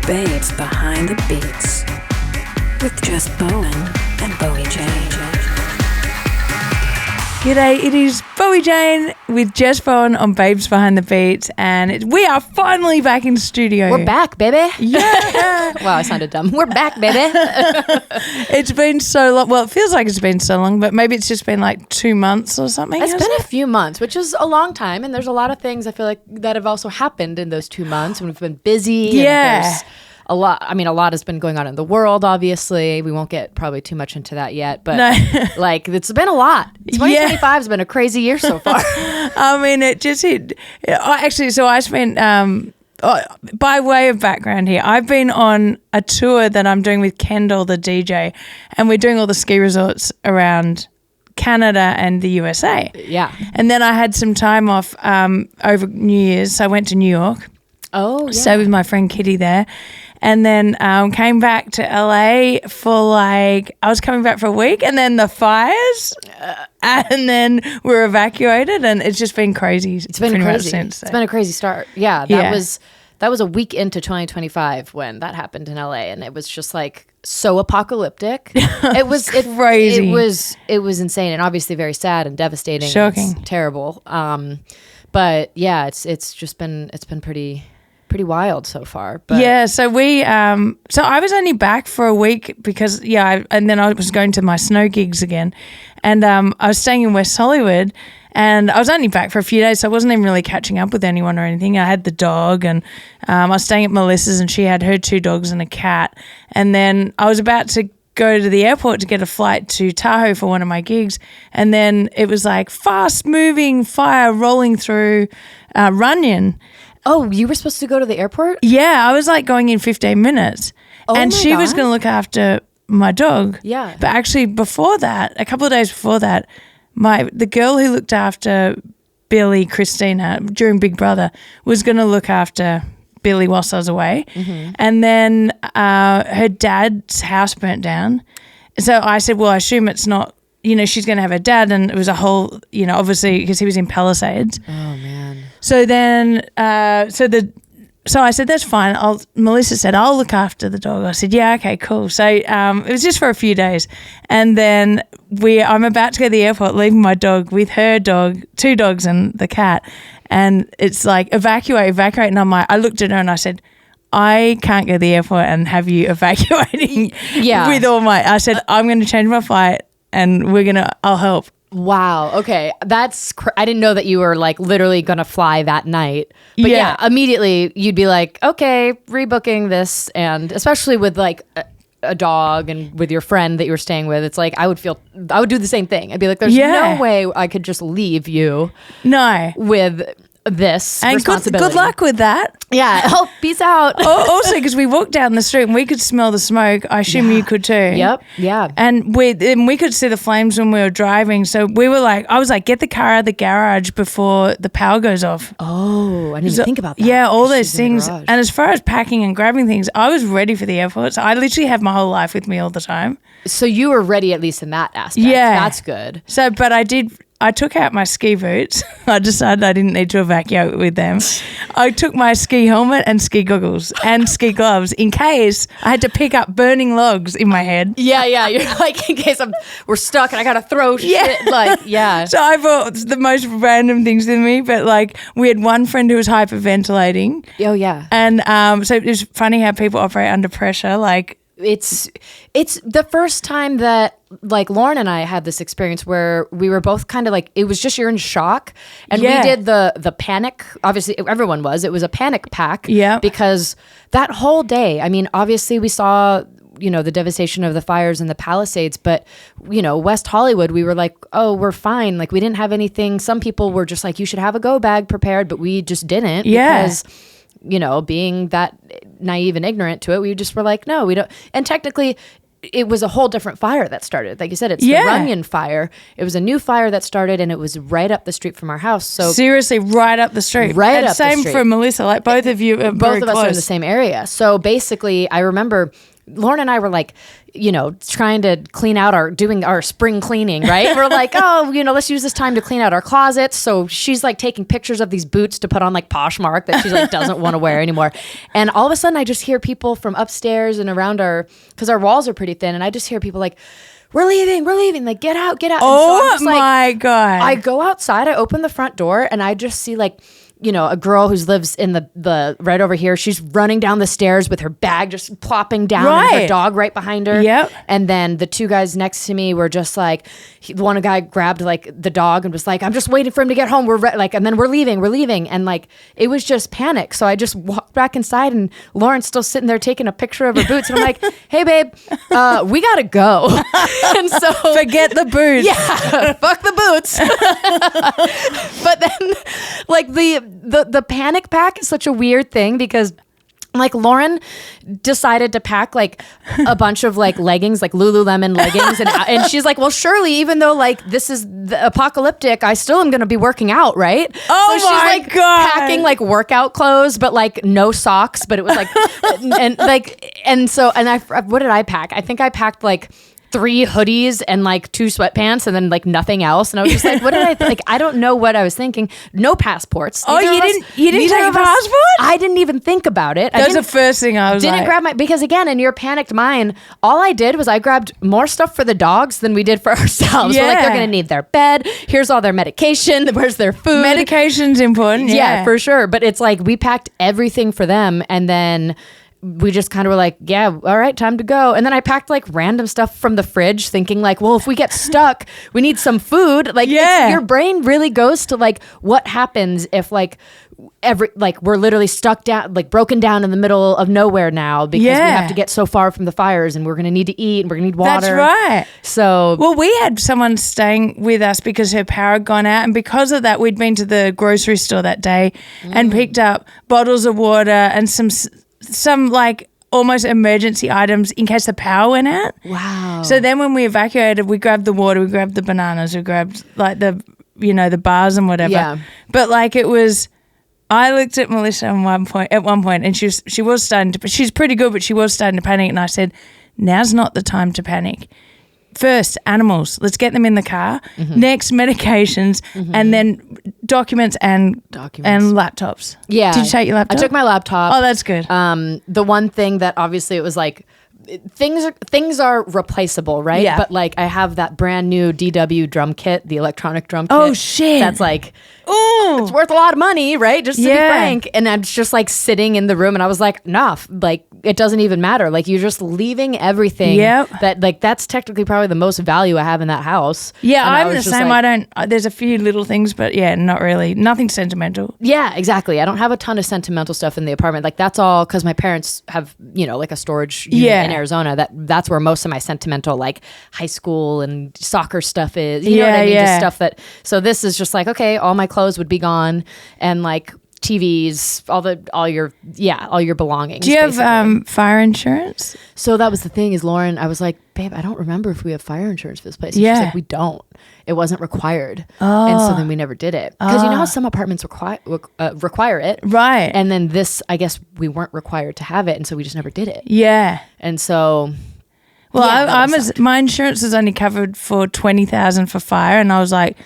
Babes Behind the Beats with Jess Bowen and Bowie Jane. G'day, it is Bowie Jane with Jess Bowen on Babes Behind the Beats, and we are finally back in studio. We're back, baby. Yeah. Wow, I sounded dumb. We're back, baby. It's been so long. Well, it feels like it's been so long, but maybe it's just been like 2 months or something. It's been a few months, which is a long time, and there's a lot of things I feel like that have also happened in those 2 months, and we've been busy. Yeah. And there's a lot. I mean, a lot has been going on in the world, obviously. We won't get probably too much into that yet, but like it's been a lot. 2025 has been a crazy year so far. I mean, it just hit. Actually, so I spent, by way of background here, I've been on a tour that I'm doing with Kendall, the DJ, and we're doing all the ski resorts around Canada and the USA. Yeah. And then I had some time off over New Year's, so I went to New York. Oh, yeah. Stayed with my friend Kitty there. And then came back to LA for I was coming back for a week, and then the fires, and then we were evacuated, and it's just been crazy. It's been crazy. It's been a crazy start. Yeah, that was a week into 2025 when that happened in LA, and it was just like so apocalyptic. It was crazy. It was insane, and obviously very sad and devastating. Shocking. It's terrible. But yeah, it's been pretty wild so far. But yeah, so so I was only back for a week because and then I was going to my snow gigs again, and I was staying in West Hollywood, and I was only back for a few days, so I wasn't even really catching up with anyone or anything. I had the dog, and I was staying at Melissa's, and she had her 2 dogs and a cat, and then I was about to go to the airport to get a flight to Tahoe for one of my gigs, and then it was like fast moving fire rolling through Runyon. Oh, you were supposed to go to the airport? Yeah, I was like going in 15 minutes. And she was going to look after my dog. Yeah. But actually before that, a couple of days before that, the girl who looked after Billy, Christina, during Big Brother, was going to look after Billy whilst I was away. Mm-hmm. And then her dad's house burnt down. So I said, well, I assume it's not, she's going to have her dad. And it was a whole, obviously because he was in Palisades. Oh, man. So then, so I said, that's fine. Melissa said, I'll look after the dog. I said, yeah, okay, cool. So it was just for a few days. And then I'm about to go to the airport, leaving my dog with her dog, 2 dogs and the cat. And it's like, evacuate. And I looked at her and I said, I can't go to the airport and have you evacuating with all I said, I'm going to change my flight and I'll help. Wow. Okay. I didn't know that you were like literally going to fly that night. But yeah, immediately you'd be like, okay, rebooking this. And especially with like a dog and with your friend that you were staying with, it's like I would do the same thing. I'd be like, there's no way I could just leave you. No. With this and responsibility. Good luck with that. Yeah. Oh, peace out. Also, because we walked down the street and we could smell the smoke. I assume you could too. Yep. Yeah. And we could see the flames when we were driving. So I was like, get the car out of the garage before the power goes off. Oh, I didn't even think about that. Yeah, all those things. And as far as packing and grabbing things, I was ready for the airport. So I literally have my whole life with me all the time. So you were ready at least in that aspect. Yeah. That's good. So, but I took out my ski boots. I decided I didn't need to evacuate with them. I took my ski helmet and ski goggles and ski gloves in case I had to pick up burning logs in my head. Yeah. You're like, in case we're stuck and I got to throw shit. Like, yeah. So I brought the most random things with me, but like we had one friend who was hyperventilating. Oh, yeah. And so it was funny how people operate under pressure. Like, it's the first time that like Lauren and I had this experience where we were both kind of like, it was just you're in shock, and we did the panic. Obviously everyone was. It was a panic pack. Yeah. Because that whole day, I mean, obviously we saw the devastation of the fires in the Palisades, but West Hollywood, we were like, oh, we're fine. Like we didn't have anything. Some people were just like, you should have a go bag prepared, but we just didn't. Yeah. Because being that naive and ignorant to it, we just were like, no, we don't. And technically, it was a whole different fire that started. Like you said, it's the Runyon fire. It was a new fire that started, and it was right up the street from our house. So seriously, right up the street. Right and up same the street. for Melissa. Like both of you are both very of us close. are in the same area. So basically, I remember Lauren and I were like, trying to clean out doing our spring cleaning, right? We're like, oh, let's use this time to clean out our closets. So she's like taking pictures of these boots to put on like Poshmark that she like doesn't want to wear anymore. And all of a sudden I just hear people from upstairs and around because our walls are pretty thin. And I just hear people like, we're leaving, like get out. Oh my God. I go outside, I open the front door and I just see like, a girl who lives in the right over here. She's running down the stairs with her bag just plopping down and her dog right behind her. Yep. And then the two guys next to me were just like, one guy grabbed like the dog and was like, I'm just waiting for him to get home. And then we're leaving. And like, it was just panic. So I just walked back inside and Lauren's still sitting there taking a picture of her boots. And I'm like, hey babe, we gotta go. And so forget the boots. Yeah, fuck the boots. But then like the panic pack is such a weird thing because like Lauren decided to pack like a bunch of like leggings, like Lululemon leggings. And she's like, well, surely even though like this is the apocalyptic, I still am going to be working out. Right. Oh, so she's my like God. packing like workout clothes, but like no socks, but it was like, what did I pack? I think I packed like 3 hoodies and like 2 sweatpants and then like nothing else. And I was just like, what did I like? I don't know what I was thinking. No passports. Oh, you didn't take a passport? I didn't even think about it. That was the first thing I was didn't like. grab because again, in your panicked mind, all I did was I grabbed more stuff for the dogs than we did for ourselves. We're like, they're going to need their bed. Here's all their medication. Where's their food? Medication's important. Yeah, for sure. But it's like we packed everything for them and then we just kind of were like, yeah, all right, time to go. And then I packed like random stuff from the fridge thinking like, well, if we get stuck, we need some food. Like your brain really goes to like, what happens if like we're literally stuck down, like broken down in the middle of nowhere now because we have to get so far from the fires and we're going to need to eat and we're going to need water. That's right. So, well, we had someone staying with us because her power had gone out. And because of that, we'd been to the grocery store that day and picked up bottles of water and some like almost emergency items in case the power went out. Wow. So then when we evacuated, we grabbed the water, we grabbed the bananas, we grabbed like the bars and whatever. Yeah. But like I looked at Melissa at one point and she was starting to, she's pretty good, but she was starting to panic. And I said, now's not the time to panic. First, animals. Let's get them in the car. Mm-hmm. Next, medications, and then documents and laptops. Yeah. Did you take your laptop? I took my laptop. Oh, that's good. The one thing that obviously it was like things are replaceable, right? Yeah. But like I have that brand new DW drum kit, the electronic drum kit. Oh shit. That's like, ooh, it's worth a lot of money, right? Just to be frank. And I'm just like sitting in the room and I was like, nah, like it doesn't even matter. Like you're just leaving everything. That like that's technically probably the most value I have in that house. Yeah, and I'm the same. Like, there's a few little things, but yeah, not really. Nothing sentimental. Yeah, exactly. I don't have a ton of sentimental stuff in the apartment. Like that's all because my parents have, like a storage unit in Arizona. That's where most of my sentimental like high school and soccer stuff is. You know what I mean? Just stuff that. So this is just like, okay, all my clothes would be gone and like TVs, all your belongings. Do you have fire insurance? So that was the thing is Lauren, I was like, babe, I don't remember if we have fire insurance for this place. And she's like, we don't. It wasn't required. Oh. And so then we never did it. Because you know how some apartments require it. Right. And then this, I guess we weren't required to have it. And so we just never did it. Yeah. And so... Well, my insurance is only covered for $20,000 for fire. And I was like,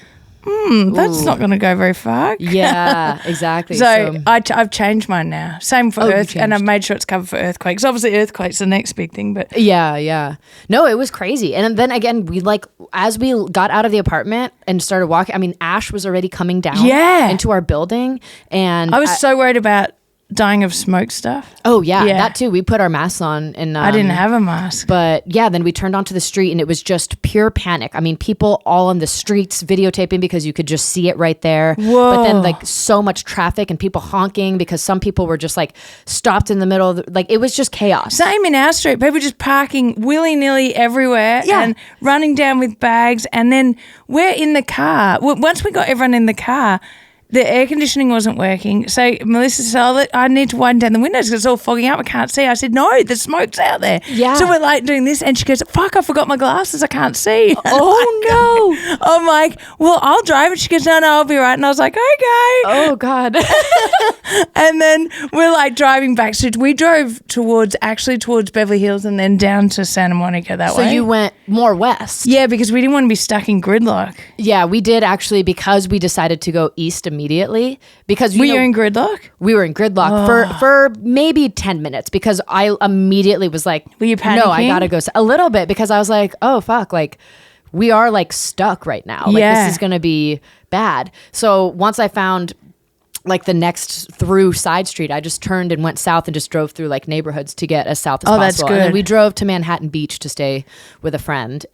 that's not going to go very far. Yeah, exactly. So I've changed mine now. Same for earth, and I've made sure it's covered for earthquakes. Obviously, earthquakes are the next big thing, but yeah. No, it was crazy. And then again, we as we got out of the apartment and started walking. I mean, ash was already coming down into our building, and I was so worried about dying of smoke stuff. Oh yeah, that too. We put our masks on, and I didn't have a mask. But yeah, then we turned onto the street, and it was just pure panic. I mean, people all on the streets videotaping because you could just see it right there. Whoa. But then like so much traffic and people honking because some people were just like stopped in the middle. Like it was just chaos. Same in our street. People just parking willy nilly everywhere and running down with bags, and then we're in the car. Once we got everyone in the car. the air conditioning wasn't working. So Melissa said, I need to widen down the windows because it's all fogging up. I can't see. I said, no, the smoke's out there. Yeah. So we're like doing this. And she goes, fuck, I forgot my glasses. I can't see. Oh, no. I'm like, well, I'll drive. And she goes, no, I'll be right. And I was like, okay. Oh, God. And then we're like driving back. So we drove towards Beverly Hills and then down to Santa Monica that So way. you went more west. Yeah, because we didn't want to be stuck in gridlock. Yeah, we did actually, because we decided to go east immediately because Were you in gridlock? we were in gridlock for maybe 10 minutes because I immediately was like, Were you no, I panicking? gotta go a little bit because I was like, oh fuck, like we are like stuck right now. Like Yeah. this is gonna be bad. So once I found like the next through side street, I just turned and went south and just drove through like neighborhoods to get as south as Oh, that's possible. And then good. we drove to Manhattan Beach to stay with a friend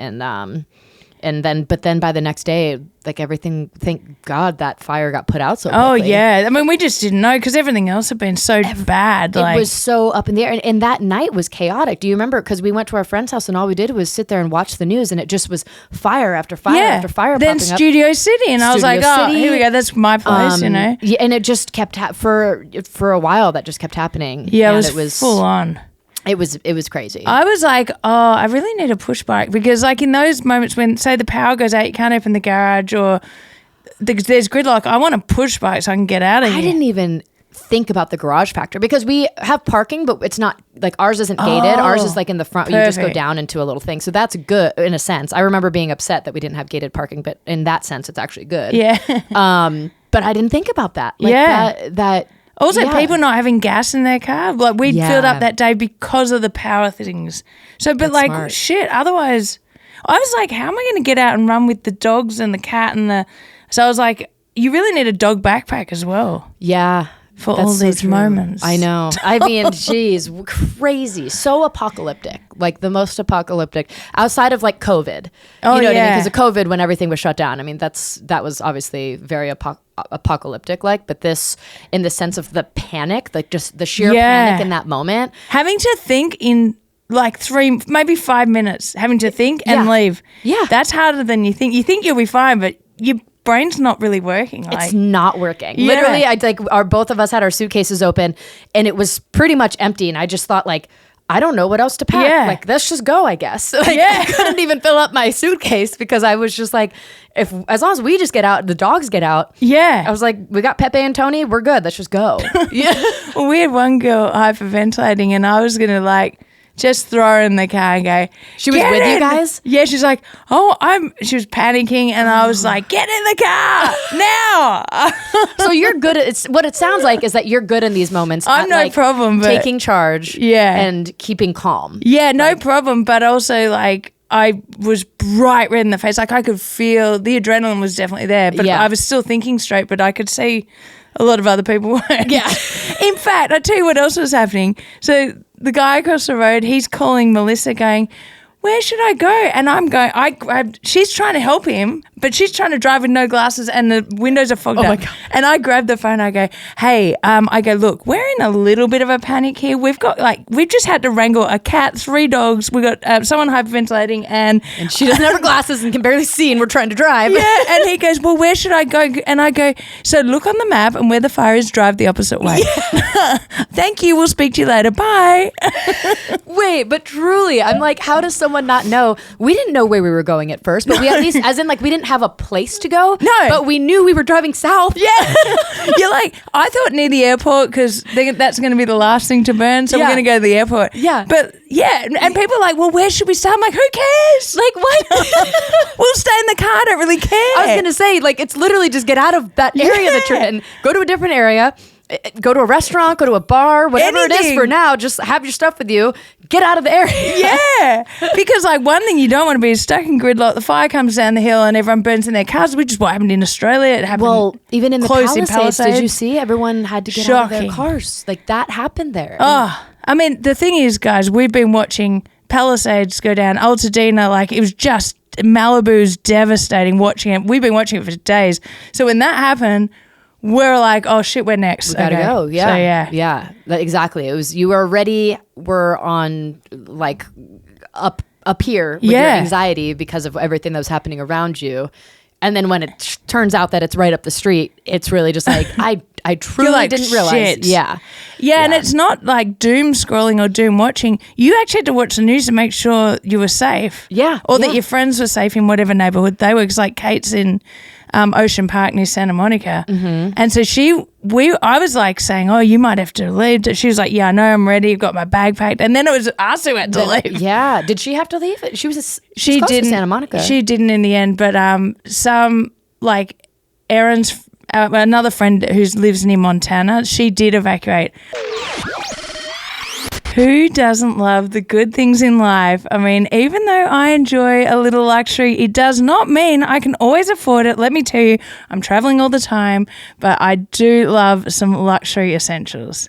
and then by the next day, like everything, thank God that fire got put out so quickly. Oh, yeah. I mean, we just didn't know because everything else had been so bad. It Like, was so up in the air. And that night was chaotic. Do you remember? Because we went to our friend's house and all we did was sit there and watch the news and it just was fire after fire after fire Then popping up. Studio City. And I was like, Studio oh, City. here we go. That's my place, you know? Yeah, and it just kept for a while. That just kept happening. Yeah, and it was full on. It was crazy. I was like, oh, I really need a push bike because, like, in those moments when, say, the power goes out, you can't open the garage or there's gridlock. I want a push bike so I can get out of here. I didn't even think about the garage factor because we have parking, but it's not like ours isn't gated. Ours is like in the front. You just go perfect. down into a little thing. So that's good in a sense. I remember being upset that we didn't have gated parking, but in that sense, it's actually good. Yeah. But I didn't think about that. Like Yeah. That Also, yeah. people not having gas in their car. Like, we'd Yeah. filled up that day because of the power things. So, but That's like, smart. shit, otherwise, I was like, how am I going to get out and run with the dogs and the cat and the. So I was like, you really need a dog backpack as well Yeah. for that's all so these true. moments. I know. I mean, geez, crazy. So apocalyptic. Like the most apocalyptic outside of like COVID. Oh, you know what I mean? yeah. Because of COVID, when everything was shut down. I mean, that was obviously very apocalyptic like, but this in the sense of the panic, like just the sheer Yeah. panic in that moment. Having to think in like 3, maybe 5 minutes, having to think and Yeah. leave. Yeah. That's harder than you think. You think you'll be fine, but your brain's not really working. Like, It's not working. Yeah. Literally, I like both of us had our suitcases open and it was pretty much empty. And I just thought like, I don't know what else to pack. Yeah. Like, let's just go, I guess. Like, Yeah. I couldn't even fill up my suitcase because I was just like, as long as we just get out, the dogs get out. yeah. I was like, we got Pepe and Tony, we're good. Let's just go. Yeah. Well, we had one girl hyperventilating, and I was gonna like just throw her in the car and go. She was "Get with you in." guys? Yeah, she's like, oh, she was panicking, and I was like, get in the car now. So you're good at what it sounds like is that you're good in these moments. I'm at, no like, problem, but- taking charge. Yeah. And keeping calm. Yeah, no problem, but also like. I was bright red in the face. Like I could feel the adrenaline was definitely there, but Yeah. I was still thinking straight, but I could see a lot of other people weren't. Yeah. In fact, I'll tell you what else was happening. So the guy across the road, he's calling Melissa going, where should I go? And I'm going, she's trying to help him, but she's trying to drive with no glasses and the windows are fogged Oh my up. God. And I grab the phone, I go, hey, I go, look, we're in a little bit of a panic here. We've just had to wrangle a cat, 3 dogs. We got someone hyperventilating and She doesn't have her glasses and can barely see, and we're trying to drive. yeah, and he goes, well, where should I go? And I go, so look on the map and where the fire is, drive the opposite way. Thank you. We'll speak to you later. Bye. Wait, but truly, I'm like, how does someone not know? We didn't know where we were going at first, but we at least, as in, like, we didn't have a place to go. No. But we knew we were driving south. Yeah. You're like, I thought near the airport because that's going to be the last thing to burn. So Yeah. we're going to go to the airport. Yeah. But yeah. And people are like, well, where should we start? I'm like, who cares? Like, what? We'll stay in the car. I don't really care. I was going to say, like, it's literally just get out of that area that you're in, go to a different area, go to a restaurant, go to a bar, whatever it is Anything. for now, just have your stuff with you, get out of the area. Yeah, because like one thing you don't want to be is stuck in gridlock. The fire comes down the hill and everyone burns in their cars, which is what happened in Australia. It happened. Well, even in the close Palisades, did you see? Everyone had to get out of their Shocking. cars. Like, that happened there. Oh, I mean, the thing is, guys, we've been watching Palisades go down, Altadena. Like it was just Malibu's devastating. Watching it, we've been watching it for days. So when that happened, we're like, oh shit, we're next. We gotta Okay. go. Yeah. So, yeah. Yeah. Exactly. It was, you already were on like up here with your Yeah. anxiety because of everything that was happening around you. And then when it turns out that it's right up the street, it's really just like, I truly like, didn't realize. shit. Yeah. Yeah, and it's not like doom scrolling or doom watching. You actually had to watch the news to make sure you were safe. Yeah, Or that yeah. your friends were safe in whatever neighborhood they were. Because like Kate's in Ocean Park near Santa Monica. Mm-hmm. And so I was like saying, oh, you might have to leave. She was like, yeah, I know, I'm ready. I've got my bag packed. And then it was us who had to leave. Yeah. Did she have to leave? She was She close to didn't. Santa Monica. She didn't in the end, but some like Erin's another friend who lives near Montana, she did evacuate. Who doesn't love the good things in life? I mean, even though I enjoy a little luxury, it does not mean I can always afford it. Let me tell you, I'm traveling all the time, but I do love some luxury essentials.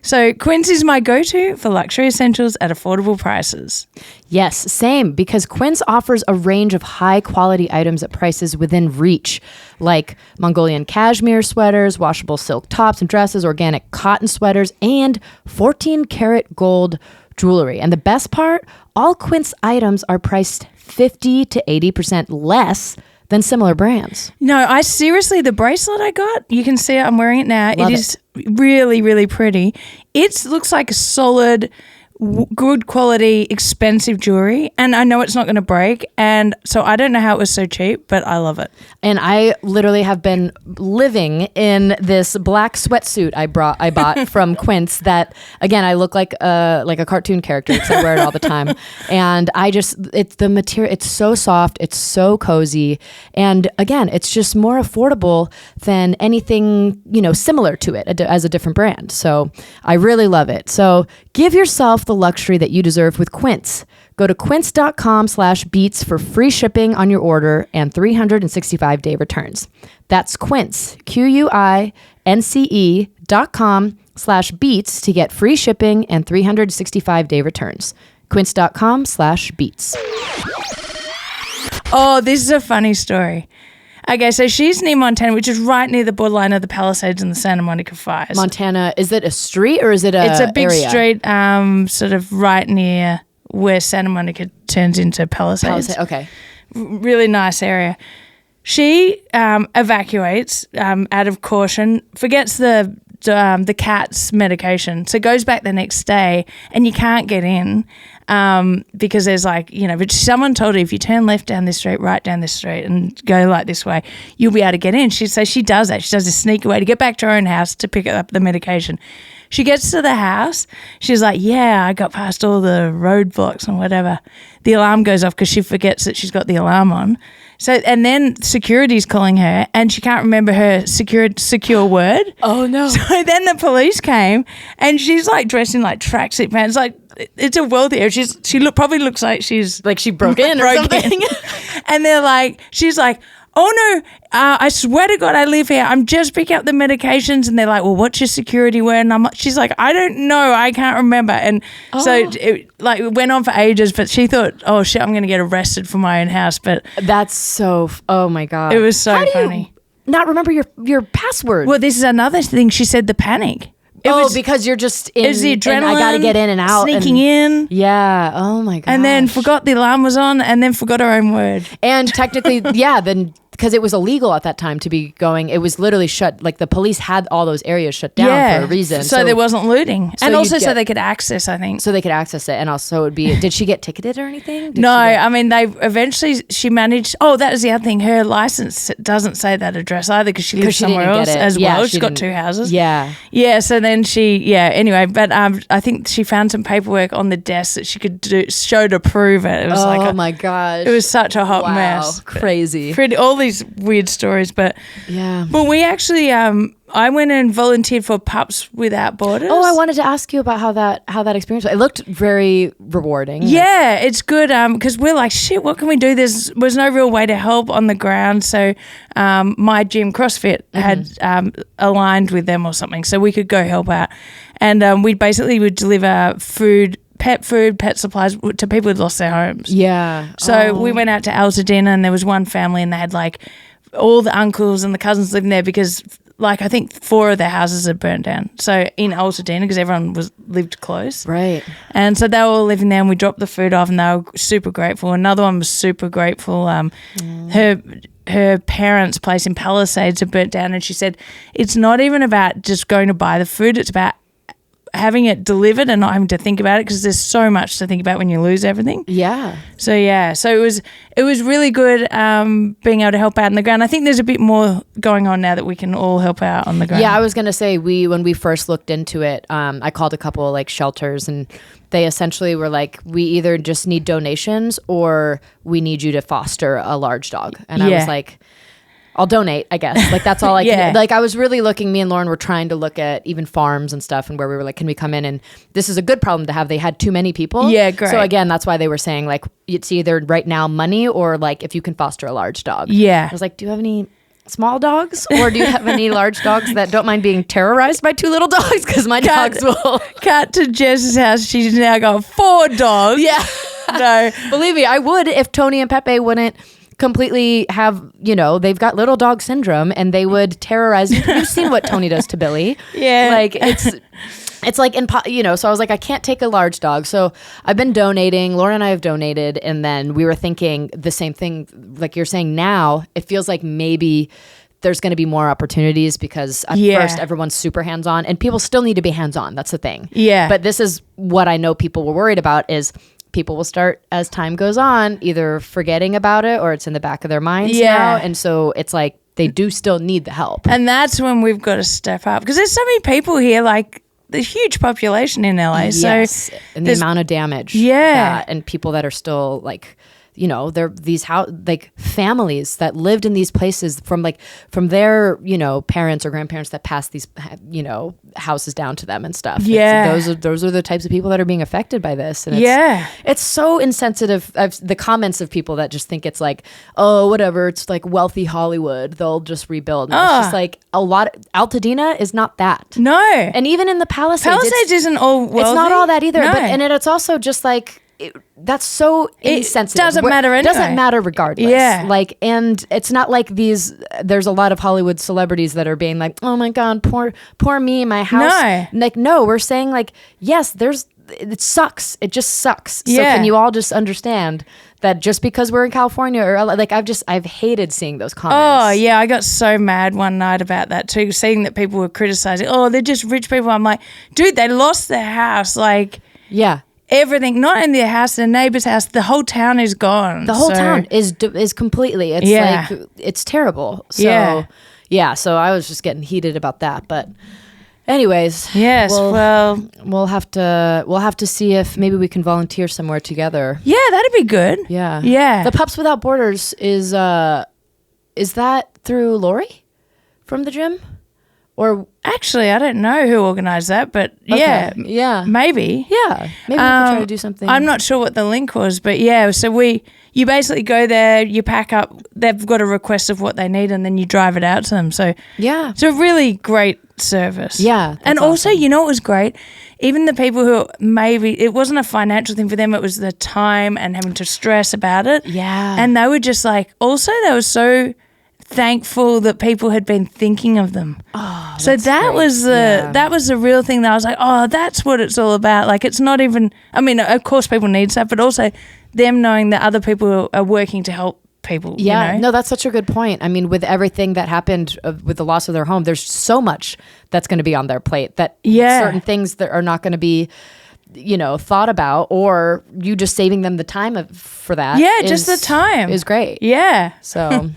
So Quince is my go-to for luxury essentials at affordable prices. Yes, same, because Quince offers a range of high-quality items at prices within reach, like Mongolian cashmere sweaters, washable silk tops and dresses, organic cotton sweaters, and 14-karat gold jewelry. And the best part, all Quince items are priced 50 to 80% less than similar brands. No, I seriously, the bracelet I got, you can see it, I'm wearing it now. Love it is really, really pretty. It looks like a solid, good quality, expensive jewelry. And I know it's not going to break. And so I don't know how it was so cheap, but I love it. And I literally have been living in this black sweatsuit I bought from Quince that, again, I look like a cartoon character because I wear it all the time. And it's the material, it's so soft, it's so cozy. And again, it's just more affordable than anything, similar to it as a different brand. So I really love it. So give yourself the luxury that you deserve with Quince. Go to quince.com/beats for free shipping on your order and 365-day returns. That's Quince, QUINCE.com/beats to get free shipping and 365-day returns. Quince.com/beats. Oh, this is a funny story. Okay, so she's near Montana, which is right near the borderline of the Palisades and the Santa Monica fires. Montana, is it a street or is it It's a big area? street, sort of right near where Santa Monica turns into Palisades. Okay. Really nice area. She evacuates out of caution, forgets the cat's medication, so goes back the next day, and you can't get in because there's but someone told her if you turn left down this street, right down this street, and go like this way, you'll be able to get in. She does that. She does a sneak away to get back to her own house to pick up the medication. She gets to the house. She's like, yeah, I got past all the roadblocks and whatever. The alarm goes off because she forgets that she's got the alarm on. So, and then security's calling her and she can't remember her secure word. Oh, no. So then the police came and she's like dressed in like tracksuit pants. Like, it's a wealthy area. She probably looks like she's Like she broke in or something. And she's like, oh no, I swear to God I live here. I'm just picking up the medications. And they're like, well, what's your security word? And she's like, I don't know. I can't remember. And so it went on for ages, but she thought, oh shit, I'm going to get arrested for my own house. But That's so, oh my God. it was so How do funny. you not remember your password? Well, this is another thing. She said the panic. Because you're just in. It was the adrenaline. I got to get in and out. Sneaking in. Yeah. Oh my God. And then forgot the alarm was on and then forgot her own word. And technically, then because it was illegal at that time to be going, it was literally shut. Like the police had all those areas shut down for a reason. So there wasn't looting. So And also you'd so get- they could access, I think. So they could access it. And also it would be, did she get ticketed or anything? No, I mean, she managed. Oh, that was the other thing. Her license doesn't say that address either because she lives she didn't somewhere get else it. as Yeah, well. she She's got didn't- 2 houses. Yeah. Yeah. So then anyway, but I think she found some paperwork on the desk that she could show to prove it. It was My gosh. it was such a hot Wow. mess. Crazy. All these weird stories, but Yeah. Well, we actually, I went and volunteered for Pups Without Borders. Oh, I wanted to ask you about how that experience was. It looked very rewarding. Yeah, it's good because we're like, shit, what can we do? There was no real way to help on the ground. So my gym, CrossFit, had aligned with them or something. So we could go help out. And we basically would deliver food, pet supplies to people who'd lost their homes. Yeah. So we went out to Altadena and there was one family and they had like all the uncles and the cousins living there because I think 4 of their houses had burnt down. So in Altadena because everyone lived close. Right. And so they were all living there and we dropped the food off and they were super grateful. Another one was super grateful. her parents' place in Palisades had burnt down, and she said it's not even about just going to buy the food, it's about having it delivered and not having to think about it, because there's so much to think about when you lose everything. Yeah. So it was really good being able to help out on the ground. I think there's a bit more going on now that we can all help out on the ground. Yeah, I was gonna say when we first looked into it, I called a couple of like shelters, and they essentially were like, we either just need donations or we need you to foster a large dog. And I was like, I'll donate, I guess. Like, that's all I can do. Like, I was really looking, me and Lauren were trying to look at even farms and stuff, and where we were like, can we come in? And this is a good problem to have. They had too many people. Yeah, great. So again, that's why they were saying like, it's either right now money or like if you can foster a large dog. Yeah. I was like, do you have any small dogs, or do you have any large dogs that don't mind being terrorized by two little dogs? Because my dogs will. Cut to Jess's house. She's now got 4 dogs. Yeah. No. Believe me, I would if Tony and Pepe wouldn't completely have, they've got little dog syndrome, and they would terrorize. You've seen what Tony does to Billy. Yeah. Like, it's like, so I was like, I can't take a large dog. So I've been donating. Laura and I have donated. And then we were thinking the same thing, like you're saying now, it feels like maybe there's going to be more opportunities, because at first everyone's super hands-on, and people still need to be hands-on. That's the thing. Yeah. But this is what I know people were worried about is people will start, as time goes on, either forgetting about it or it's in the back of their minds now. And so it's like they do still need the help. And that's when we've got to step up, because there's so many people here, like the huge population in LA. Yes, and the amount of damage. And people that are still like, they're these like families that lived in these places from their, parents or grandparents that passed these, houses down to them and stuff. Yeah. Those are the types of people that are being affected by this. And it's so insensitive. The comments of people that just think it's like, oh, whatever. It's like wealthy Hollywood. They'll just rebuild. And it's just like Altadena is not that. No. And even in the Palisades isn't all wealthy. It's not all that either. No. But it's also just like, that's so insensitive. It doesn't matter anyway. It doesn't matter regardless. Yeah. Like, and it's not like there's a lot of Hollywood celebrities that are being like, oh my God, poor me, my house. No. Like, no, we're saying like, yes, it sucks. It just sucks. So Yeah. can you all just understand that just because we're in California or like, I've hated seeing those comments. Oh yeah, I got so mad one night about that too, seeing that people were criticizing, oh, they're just rich people. I'm like, dude, they lost their house. Like, yeah. everything, not in their house, their neighbor's house, the whole town is gone. The whole town is completely, it's like, it's terrible. So so I was just getting heated about that. But anyways, yes, we'll have to see if maybe we can volunteer somewhere together. Yeah, that'd be good. Yeah. Yeah. The Pups Without Borders is that through Lori from the gym? Or actually, I don't know who organized that, but yeah, maybe. Yeah, maybe we can try to do something. I'm not sure what the link was, but yeah, so you basically go there, you pack up, they've got a request of what they need, and then you drive it out to them. So yeah, it's a really great service. Yeah, and also, awesome. you know, it was great. Even the people who maybe it wasn't a financial thing for them, it was the time and having to stress about it. Yeah, and they were just like, also they were so thankful that people had been thinking of them. Oh, so that was the real thing that I was like, oh, that's what it's all about. Like, it's not even, I mean, of course people need stuff, but also them knowing that other people are working to help people. Yeah, you know? No, that's such a good point. I mean, with everything that happened with the loss of their home, there's so much that's going to be on their plate that certain things that are not going to be, you know, thought about, or you just saving them the time for that. Yeah, just the time is great. Yeah. So,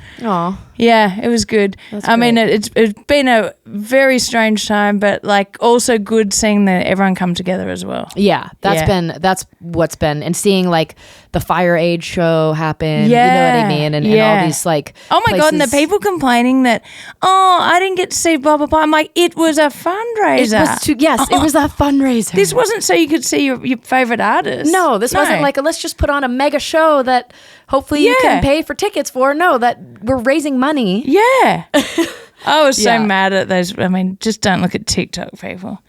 yeah, it was good. I mean, it's been a very strange time, but like also good seeing that everyone come together as well. Yeah, that's what's been, and seeing like the Fire Aid show happen. Yeah, you know what I mean, and all these like. Oh my God! And the people complaining that I didn't get to see blah blah blah. I'm like, it was a fundraiser. It was a fundraiser. This wasn't so you could see your favorite artist. No, this wasn't like let's just put on a mega show that hopefully you can pay for tickets for. No, that we're raising money. Yeah. I was so mad at those. I mean, just don't look at TikTok, people.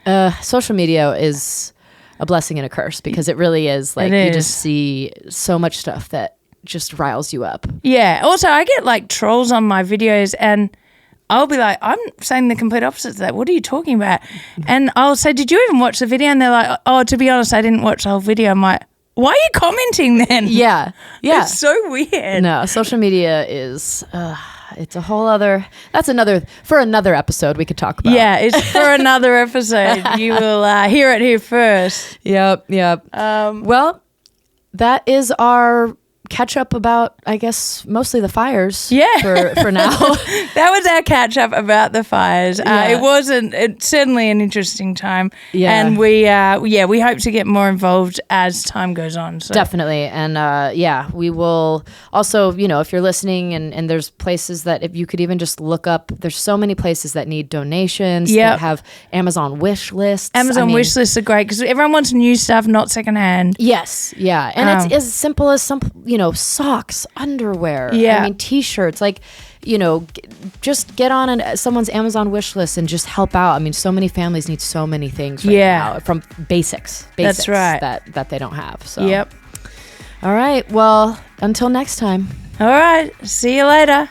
Social media is a blessing and a curse, because it really is. Like, you just see so much stuff that just riles you up. Yeah. Also, I get like trolls on my videos, and I'll be like, I'm saying the complete opposite to that. What are you talking about? And I'll say, did you even watch the video? And they're like, oh, to be honest, I didn't watch the whole video. I'm like, why are you commenting then? Yeah. It's so weird. No, social media is it's a whole other. That's for another episode we could talk about. Yeah, it's for another episode. You will hear it here first. Yep. Well, that is our catch up about, I guess, mostly the fires. Yeah. For now. That was our catch up about the fires. It's certainly an interesting time. Yeah. And we hope to get more involved as time goes on. So. Definitely. And we will also, if you're listening and there's places that if you could even just look up, there's so many places that need donations that have Amazon wish lists. Amazon wish lists are great because everyone wants new stuff, not secondhand. Yes. Yeah. And it's as simple as socks, underwear. Yeah. I mean, t-shirts, just get on someone's Amazon wish list and just help out. I mean, so many families need so many things right now from basics That's right. that they don't have. So. Yep. All right. Well, until next time. All right. See you later.